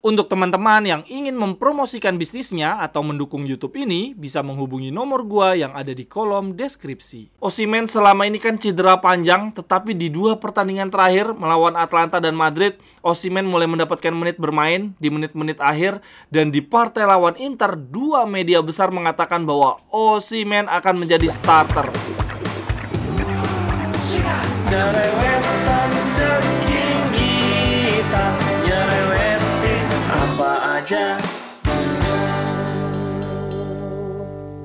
Untuk teman-teman yang ingin mempromosikan bisnisnya atau mendukung YouTube ini, bisa menghubungi nomor gua yang ada di kolom deskripsi. Osimhen selama ini kan cedera panjang, tetapi di 2 pertandingan terakhir melawan Atlanta dan Madrid, Osimhen mulai mendapatkan menit bermain di menit-menit akhir, dan di partai lawan Inter, 2 media besar mengatakan bahwa Osimhen akan menjadi starter.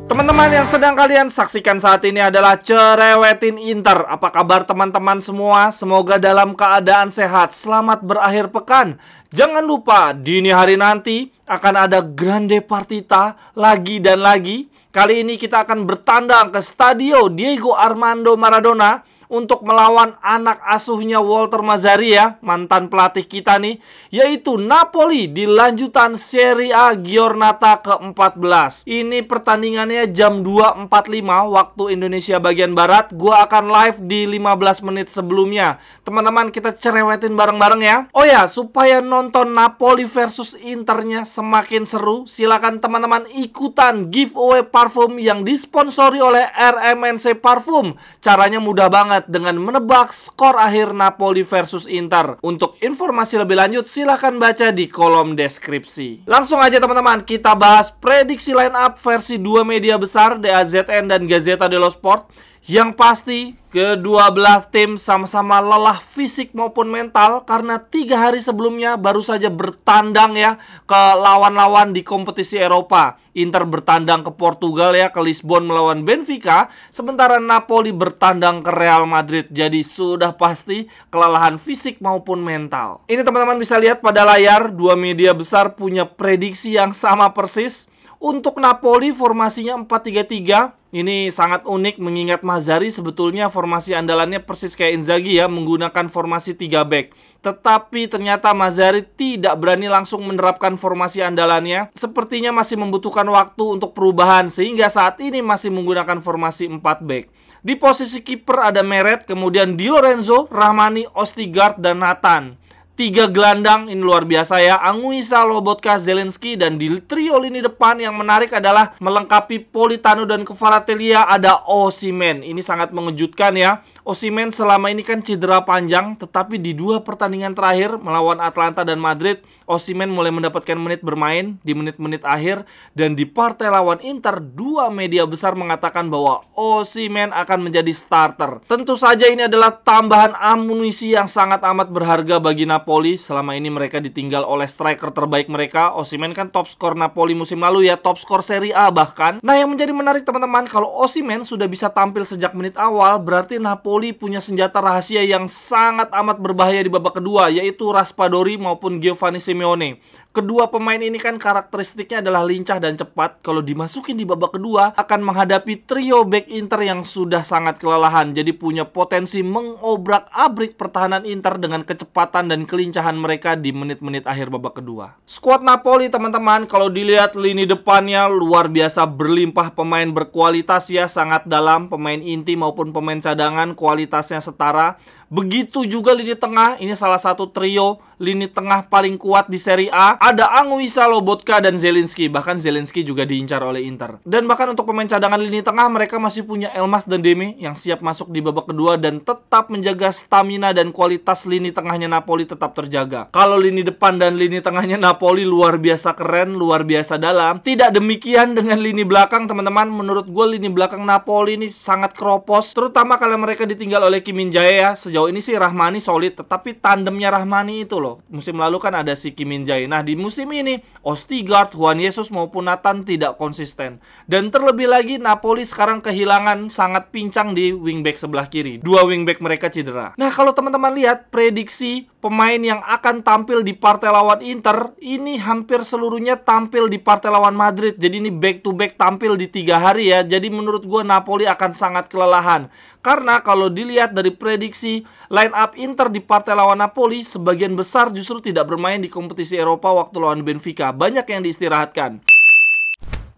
Teman-teman yang sedang kalian saksikan saat ini adalah Cerewetin Inter. Apa kabar teman-teman semua? Semoga dalam keadaan sehat. Selamat berakhir pekan. Jangan lupa dini hari nanti akan ada grande partita lagi dan lagi. Kali ini kita akan bertandang ke Stadio Diego Armando Maradona untuk melawan anak asuhnya Walter Mazzarri ya, mantan pelatih kita nih, yaitu Napoli di lanjutan Serie A Giornata ke-14. Ini pertandingannya jam 2.45 waktu Indonesia bagian Barat. Gua akan live di 15 menit sebelumnya. Teman-teman, kita cerewetin bareng-bareng ya. Oh ya, supaya nonton Napoli versus Internya semakin seru, silakan teman-teman ikutan giveaway parfum yang disponsori oleh RMNC Parfum. Caranya mudah banget, dengan menebak skor akhir Napoli versus Inter. Untuk informasi lebih lanjut silahkan baca di kolom deskripsi. Langsung aja teman-teman, kita bahas prediksi line up versi 2 media besar, DAZN dan Gazzetta dello Sport. Yang pasti kedua belah tim sama-sama lelah fisik maupun mental karena 3 hari sebelumnya baru saja bertandang ya ke lawan-lawan di kompetisi Eropa. Inter bertandang ke Portugal ya, ke Lisbon melawan Benfica, sementara Napoli bertandang ke Real Madrid. Jadi sudah pasti kelelahan fisik maupun mental. Ini teman-teman bisa lihat pada layar, 2 media besar punya prediksi yang sama persis. Untuk Napoli formasinya 4-3-3. Ini sangat unik mengingat Mazzarri sebetulnya formasi andalannya persis kayak Inzaghi ya, menggunakan formasi 3 back. Tetapi ternyata Mazzarri tidak berani langsung menerapkan formasi andalannya. Sepertinya masih membutuhkan waktu untuk perubahan sehingga saat ini masih menggunakan formasi 4 back. Di posisi kiper ada Meret, kemudian Di Lorenzo, Rahmani, Ostigard, dan Nathan. 3 gelandang ini luar biasa ya, Anguissa, Lobotka, Zelinski, dan di trio lini depan yang menarik adalah melengkapi Politano dan Kvaratskhelia ada Osimhen. Ini sangat mengejutkan ya. Osimhen selama ini kan cedera panjang, tetapi di 2 pertandingan terakhir melawan Atlanta dan Madrid, Osimhen mulai mendapatkan menit bermain di menit-menit akhir, dan di partai lawan Inter, 2 media besar mengatakan bahwa Osimhen akan menjadi starter. Tentu saja ini adalah tambahan amunisi yang sangat amat berharga bagi Napoli. Selama ini mereka ditinggal oleh striker terbaik mereka. Osimhen kan top skor Napoli musim lalu ya, top skor Serie A bahkan. Nah, yang menjadi menarik teman-teman, kalau Osimhen sudah bisa tampil sejak menit awal, berarti Napoli punya senjata rahasia yang sangat amat berbahaya di babak kedua, yaitu Raspadori maupun Giovanni Simeone. Kedua pemain ini kan karakteristiknya adalah lincah dan cepat. Kalau dimasukin di babak kedua akan menghadapi trio back Inter yang sudah sangat kelelahan. Jadi punya potensi mengobrak-abrik pertahanan Inter dengan kecepatan dan kelincahan mereka di menit-menit akhir babak kedua. Skuad Napoli teman-teman, kalau dilihat lini depannya luar biasa berlimpah pemain berkualitas ya, sangat dalam, pemain inti maupun pemain cadangan kualitasnya setara. Begitu juga lini tengah, ini salah satu trio lini tengah paling kuat di Serie A. Ada Anguissa, Lobotka, dan Zelinski. Bahkan Zelinski juga diincar oleh Inter. Dan bahkan untuk pemain cadangan lini tengah, mereka masih punya Elmas dan Deme yang siap masuk di babak kedua dan tetap menjaga stamina dan kualitas lini tengahnya Napoli tetap terjaga. Kalau lini depan dan lini tengahnya Napoli luar biasa keren, luar biasa dalam. Tidak demikian dengan lini belakang teman-teman. Menurut gue lini belakang Napoli ini sangat keropos, terutama kalau mereka ditinggal oleh Kim Min-jae ya. Sejauh ini sih Rahmani solid, tetapi tandemnya Rahmani itu loh, musim lalu kan ada si Kim Min-jae. Nah, di musim ini Ostigard, Juan Jesus maupun Nathan tidak konsisten. Dan terlebih lagi Napoli sekarang kehilangan sangat pincang di wingback sebelah kiri. 2 wingback mereka cedera. Nah, kalau teman-teman lihat prediksi pemain yang akan tampil di partai lawan Inter, ini hampir seluruhnya tampil di partai lawan Madrid. Jadi ini back to back tampil di 3 hari ya. Jadi menurut gue Napoli akan sangat kelelahan. Karena kalau dilihat dari prediksi line up Inter di partai lawan Napoli, sebagian besar justru tidak bermain di kompetisi Eropa waktu lawan Benfica. Banyak yang diistirahatkan.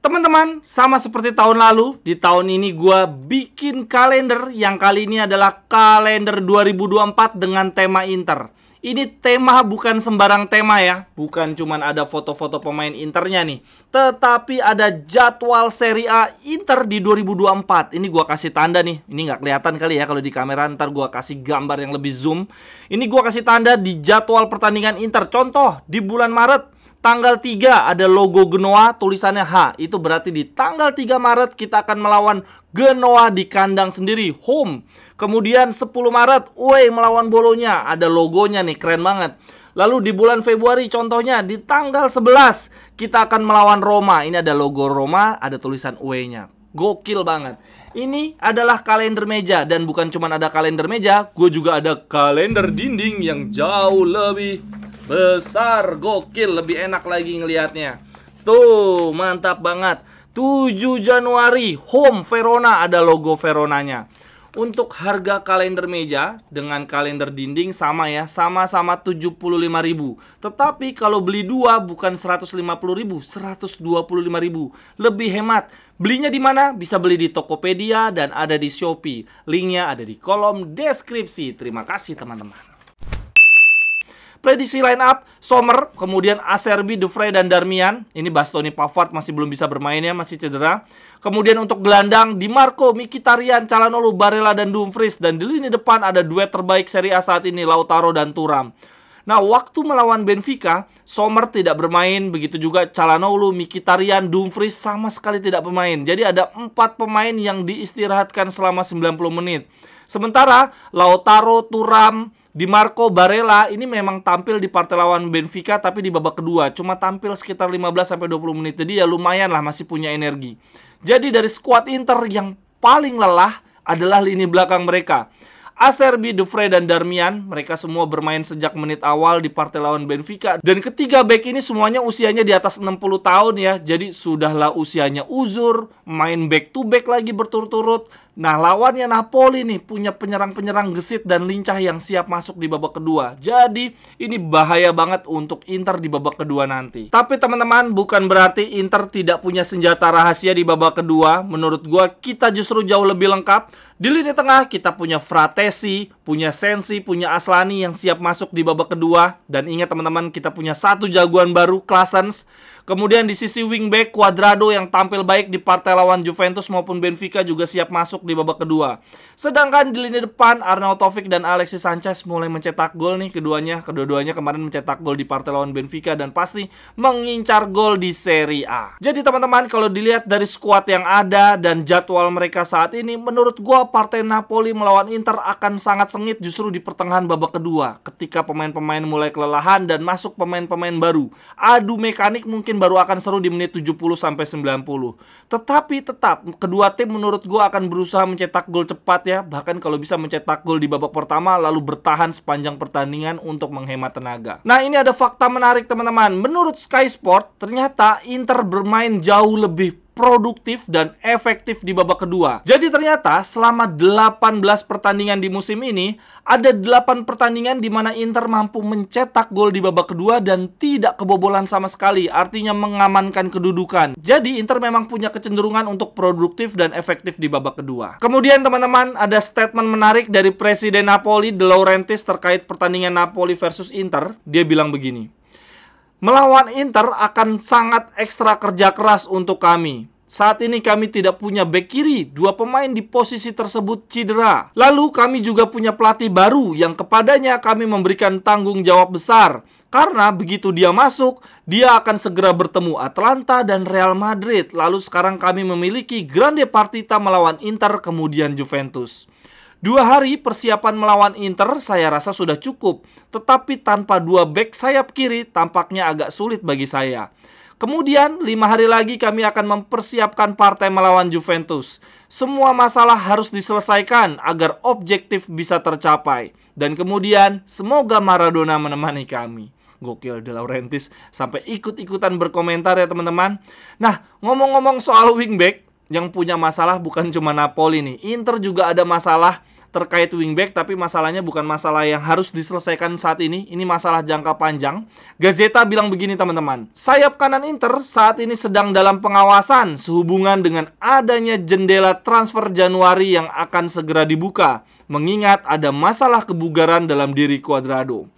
Teman-teman, sama seperti tahun lalu, di tahun ini gue bikin kalender yang kali ini adalah kalender 2024 dengan tema Inter. Ini tema bukan sembarang tema ya. Bukan cuman ada foto-foto pemain Internya nih, tetapi ada jadwal Serie A Inter di 2024. Ini gua kasih tanda nih. Ini nggak kelihatan kali ya kalau di kamera. Ntar gua kasih gambar yang lebih zoom. Ini gua kasih tanda di jadwal pertandingan Inter. Contoh, di bulan Maret tanggal 3 ada logo Genoa, tulisannya H. Itu berarti di tanggal 3 Maret kita akan melawan Genoa di kandang sendiri, home. Kemudian 10 Maret, away melawan Bolonya. Ada logonya nih, keren banget. Lalu di bulan Februari contohnya di tanggal 11 kita akan melawan Roma. Ini ada logo Roma, ada tulisan away-nya. Gokil banget. Ini adalah kalender meja. Dan bukan cuma ada kalender meja, gue juga ada kalender dinding yang jauh lebih besar. Gokil, lebih enak lagi ngelihatnya. Tuh, mantap banget. 7 Januari, home Verona, ada logo Veronanya. Untuk harga kalender meja dengan kalender dinding sama ya, sama-sama 75.000. Tetapi kalau beli dua bukan 150.000, 125.000. Lebih hemat. Belinya di mana? Bisa beli di Tokopedia dan ada di Shopee. Linknya ada di kolom deskripsi. Terima kasih teman-teman. Prediksi line up, Sommer, kemudian Acerbi, De Vrij, dan Darmian. Ini Bastoni Pavard masih belum bisa bermain ya, masih cedera. Kemudian untuk gelandang, Di Marco, Mkhitaryan, Calhanoglu, Barella, dan Dumfries. Dan di lini depan ada duet terbaik Serie A saat ini, Lautaro dan Thuram. Nah, waktu melawan Benfica, Sommer tidak bermain, begitu juga Calhanoglu, Mkhitaryan, Dumfries sama sekali tidak bermain. Jadi ada 4 pemain yang diistirahatkan selama 90 menit. Sementara Lautaro, Thuram, Di Marco, Barella ini memang tampil di partai lawan Benfica tapi di babak kedua. Cuma tampil sekitar 15-20 menit. Jadi ya lumayan lah, masih punya energi. Jadi dari skuad Inter yang paling lelah adalah lini belakang mereka. Acerbi, De Vrij, dan Darmian, mereka semua bermain sejak menit awal di partai lawan Benfica. Dan ketiga back ini semuanya usianya di atas 60 tahun ya. Jadi sudahlah usianya uzur, main back to back lagi berturut-turut. Nah, lawannya Napoli nih punya penyerang-penyerang gesit dan lincah yang siap masuk di babak kedua. Jadi, ini bahaya banget untuk Inter di babak kedua nanti. Tapi teman-teman, bukan berarti Inter tidak punya senjata rahasia di babak kedua. Menurut gua, kita justru jauh lebih lengkap. Di lini tengah, kita punya Fratesi, punya Sensi, punya Aslani yang siap masuk di babak kedua. Dan ingat teman-teman, kita punya satu jagoan baru, Klaasens. Kemudian di sisi wingback, Cuadrado yang tampil baik di partai lawan Juventus maupun Benfica juga siap masuk di babak kedua. Sedangkan di lini depan, Arnautovic dan Alexis Sanchez mulai mencetak gol nih kedua-duanya kemarin mencetak gol di partai lawan Benfica dan pasti mengincar gol di Serie A. Jadi teman-teman, kalau dilihat dari skuad yang ada dan jadwal mereka saat ini, menurut gua partai Napoli melawan Inter akan sangat sengit justru di pertengahan babak kedua ketika pemain-pemain mulai kelelahan dan masuk pemain-pemain baru. Adu mekanik mungkin baru akan seru di menit 70-90. Tetapi tetap kedua tim menurut gue akan berusaha mencetak gol cepat ya. Bahkan kalau bisa mencetak gol di babak pertama lalu bertahan sepanjang pertandingan untuk menghemat tenaga. Nah, ini ada fakta menarik teman-teman. Menurut Sky Sport, ternyata Inter bermain jauh lebih produktif dan efektif di babak kedua. Jadi ternyata selama 18 pertandingan di musim ini, ada 8 pertandingan di mana Inter mampu mencetak gol di babak kedua dan tidak kebobolan sama sekali, artinya mengamankan kedudukan. Jadi Inter memang punya kecenderungan untuk produktif dan efektif di babak kedua. Kemudian teman-teman, ada statement menarik dari Presiden Napoli, De Laurentiis, terkait pertandingan Napoli versus Inter. Dia bilang begini: melawan Inter akan sangat ekstra kerja keras untuk kami. Saat ini kami tidak punya bek kiri, 2 pemain di posisi tersebut cedera. Lalu kami juga punya pelatih baru yang kepadanya kami memberikan tanggung jawab besar. Karena begitu dia masuk, dia akan segera bertemu Atalanta dan Real Madrid. Lalu sekarang kami memiliki grande partita melawan Inter kemudian Juventus. 2 hari persiapan melawan Inter saya rasa sudah cukup. Tetapi tanpa 2 bek sayap kiri tampaknya agak sulit bagi saya. Kemudian 5 hari lagi kami akan mempersiapkan partai melawan Juventus. Semua masalah harus diselesaikan agar objektif bisa tercapai. Dan kemudian semoga Maradona menemani kami. Gokil, De Laurentiis sampai ikut-ikutan berkomentar ya teman-teman. Nah, ngomong-ngomong soal wingback, yang punya masalah bukan cuma Napoli nih. Inter juga ada masalah terkait wingback, tapi masalahnya bukan masalah yang harus diselesaikan saat ini. Ini masalah jangka panjang. Gazeta bilang begini teman-teman: sayap kanan Inter saat ini sedang dalam pengawasan sehubungan dengan adanya jendela transfer Januari yang akan segera dibuka, mengingat ada masalah kebugaran dalam diri Cuadrado.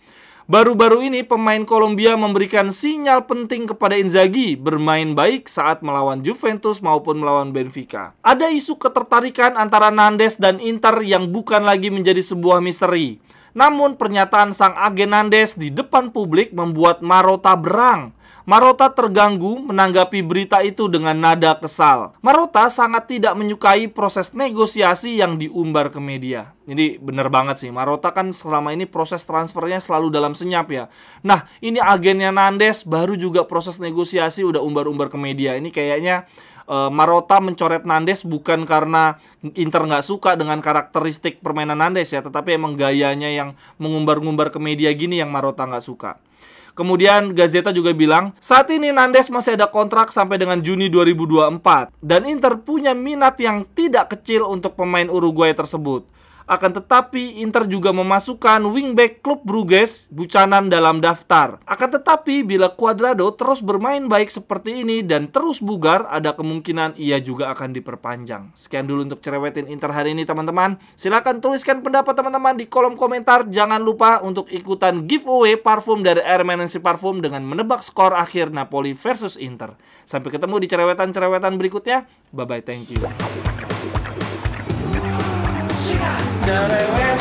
Baru-baru ini pemain Kolombia memberikan sinyal penting kepada Inzaghi bermain baik saat melawan Juventus maupun melawan Benfica. Ada isu ketertarikan antara Nandes dan Inter yang bukan lagi menjadi sebuah misteri. Namun pernyataan sang agen Nandes di depan publik membuat Marotta berang. Marotta terganggu menanggapi berita itu dengan nada kesal. Marotta sangat tidak menyukai proses negosiasi yang diumbar ke media. Jadi bener banget sih, Marotta kan selama ini proses transfernya selalu dalam senyap ya. Nah, ini agennya Nandes baru juga proses negosiasi udah umbar-umbar ke media. Ini kayaknya Marotta mencoret Nandes bukan karena Inter nggak suka dengan karakteristik permainan Nandes ya, tetapi emang gayanya yang mengumbar-ngumbar ke media gini yang Marotta nggak suka. Kemudian Gazeta juga bilang, saat ini Nandes masih ada kontrak sampai dengan Juni 2024 dan Inter punya minat yang tidak kecil untuk pemain Uruguay tersebut. Akan tetapi Inter juga memasukkan wingback klub Bruges Buchanan dalam daftar. Akan tetapi bila Cuadrado terus bermain baik seperti ini dan terus bugar, ada kemungkinan ia juga akan diperpanjang. Sekian dulu untuk Cerewetin Inter hari ini teman-teman. Silahkan tuliskan pendapat teman-teman di kolom komentar. Jangan lupa untuk ikutan giveaway parfum dari Hermanensi Parfum dengan menebak skor akhir Napoli versus Inter. Sampai ketemu di cerewetan-cerewetan berikutnya. Bye-bye, thank you. Cerewet